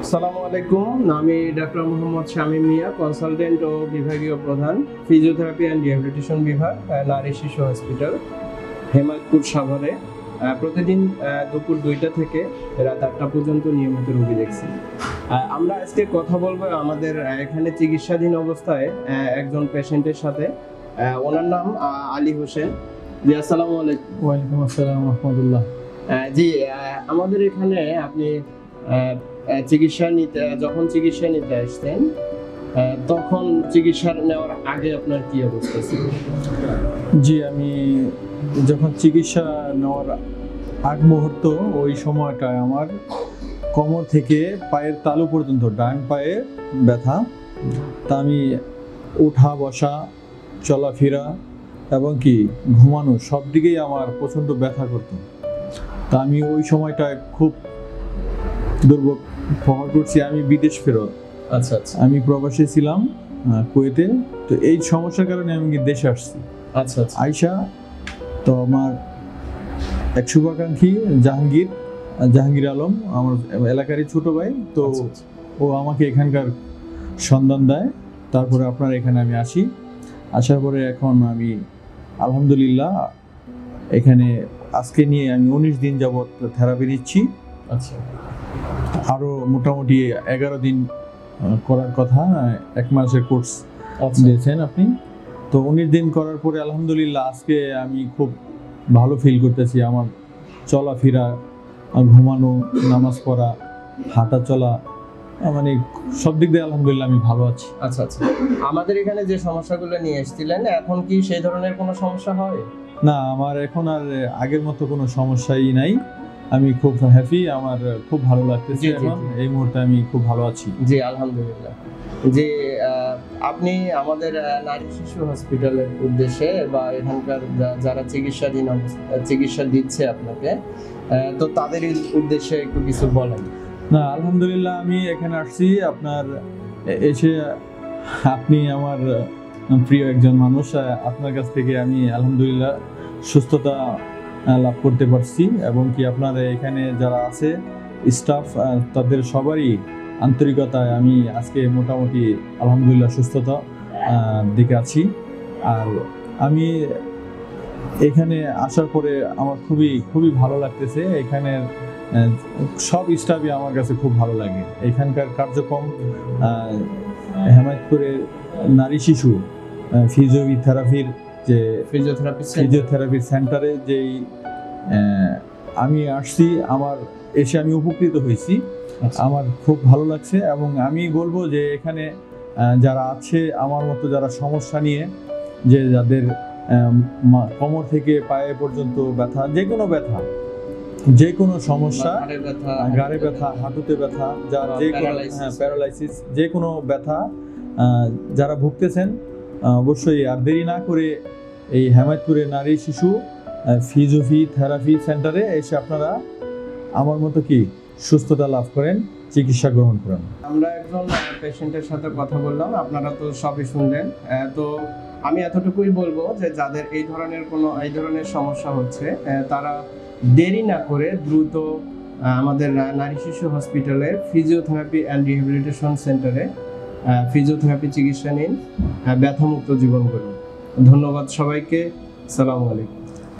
আসসালামু আলাইকুম। আমি ডাক্তার মোহাম্মদ শামীম মিয়া, কনসালটেন্ট ও বিভাগীয় প্রধান, ফিজিওথেরাপি অ্যান্ড রিহ্যাবিলিটেশন বিভাগ, নারী শিশু হসপিটাল, হেমায়তপুর সাভারে। প্রতিদিন দুপুর 2টা থেকে রাত 8টা পর্যন্ত নিয়মিত রোগী দেখছি। আমরা আজকে কথা বলবো আমাদের এখানে চিকিৎসাধীন অবস্থায় একজন পেশেন্টের সাথে। ওনার নাম আলী হোসেন। জি, আসসালামু আলাইকুম। ওয়ালাইকুম আসসালাম রাহমাতুল্লাহ। জি, আমাদের এখানে আপনি যখন চিকিৎসা নিতে আসতেন, তখন চিকিৎসা নেওয়ার আগে আপনার কি অবস্থা ছিল? জি, আমি যখন চিকিৎসা নেওয়ার আগ মুহূর্ত, ওই সময়টায় আমার কোমর থেকে পায়ের তালু পর্যন্ত ডান পায়ে ব্যথা। তা আমি ওঠা বসা, চলাফেরা এবং কি ঘুমানো সব দিকেই আমার প্রচণ্ড ব্যথা করতো। তা আমি ওই সময়টায় খুব দুর্ভোগ প্রহার করছি। আমি বিদেশ ফেরত, আচ্ছা আচ্ছা, আমি প্রবাসী ছিলাম কুয়েতে। তো এই সমস্যার কারণে আমি দেশে আসছি। আচ্ছা আচ্ছা, আয়শা, তো আমার এক শুভাকাঙ্ক্ষী জাহাঙ্গীর আলম, আমার এলাকারই ছোট ভাই। তো আচ্ছা, আচ্ছা। ও আমাকে এখানকার সন্ধান দেয়, তারপরে আপনার এখানে আমি আসি। আসার পরে এখন আমি আলহামদুলিল্লাহ এখানে আজকে নিয়ে আমি 19 দিন যাবৎ থেরাপি নিচ্ছি। আচ্ছা, আরও মোটামুটি 11 দিন করার কথা, 1 মাসের কোর্স আচ্ছা। দিয়েছেন আপনি। তো 19 দিন করার পরে আলহামদুলিল্লাহ আজকে আমি খুব ভালো ফিল করতেছি। আমার চলাফেরা, ঘুমানো, নামাজ পড়া, হাঁটা চলা, মানে সব দিক দিয়ে আলহামদুলিল্লাহ আমি ভালো আছি। আচ্ছা আচ্ছা, আমাদের এখানে যে সমস্যাগুলো নিয়ে এসেছিলেন, এখন কি সেই ধরনের কোনো সমস্যা হয়? না, আমার এখন আর আগের মতো কোনো সমস্যাই নাই। আমি খুব হ্যাপি, আমার খুব ভালো লাগতেছে। জি, জি, এখন জি। এই মুহূর্তে আমি খুব ভালো আছি। জি, আলহামদুলিল্লাহ। যে আপনি আমাদের নারী শিশু হসপিটালের উদ্দেশ্যে বা এখানকার যারা চিকিৎসা দিচ্ছে আপনাকে, তো তাদের উদ্দেশ্যে একটু কিছু বলেন। না, আলহামদুলিল্লাহ আমি এখানে আসছি আপনার এসে, আপনি আমার প্রিয় একজন মানুষ। আপনার কাছ থেকে আমি আলহামদুলিল্লাহ সুস্থতা লাভ করতে পারছি, এবং কি আপনার এখানে যারা আছে স্টাফ, তাদের সবারই আন্তরিকতায় আমি আজকে মোটামুটি আলহামদুলিল্লাহ সুস্থতা দিকে আছি। আর আমি এখানে আসার পরে আমার খুবই ভালো লাগতেছে। এখানের সব স্টাফই আমার কাছে খুব ভালো লাগে। এখানকার কার্যক্রম, হেমায়তপুরের নারী শিশু ফিজিওথেরাপির যে ফিজিওথেরাপি সেন্টারে যেই আমি আসছি, এসে আমি উপকৃত হয়েছি। আমার খুব ভালো লাগছে, এবং আমি বলবো যে এখানে যারা আছে আমার মতো, যারা সমস্যা নিয়ে, যাদের কোমর থেকে পায়ে পর্যন্ত ব্যথা, যে কোনো সমস্যা, ঘাড়ে ব্যথা, হাঁটুতে ব্যথা, যার যে কোনো প্যারালাইসিস, যে কোনো ব্যথা যারা ভুগতেছেন, অবশ্যই আর দেরি না করে এই হেমায়তপুরের নারী শিশু ফিজিওথেরাপি সেন্টারে এসে আপনারা আমার মতো কি সুস্থতা লাভ করেন, চিকিৎসা গ্রহণ করেন। আমরা একজন পেশেন্টের সাথে কথা বললাম, আপনারা তো সবই শুনলেন। তো আমি এতটুকুই বলবো যে যাদের এই ধরনের সমস্যা হচ্ছে, তারা দেরি না করে দ্রুত আমাদের নারী শিশু হসপিটালের ফিজিওথেরাপি অ্যান্ড রিহ্যাবিলিটেশন সেন্টারে ফিজিওথেরাপি চিকিৎসা নিন, ব্যথামুক্ত জীবন গড়ুন। ধন্যবাদ সবাইকে। আসসালামু আলাইকুম।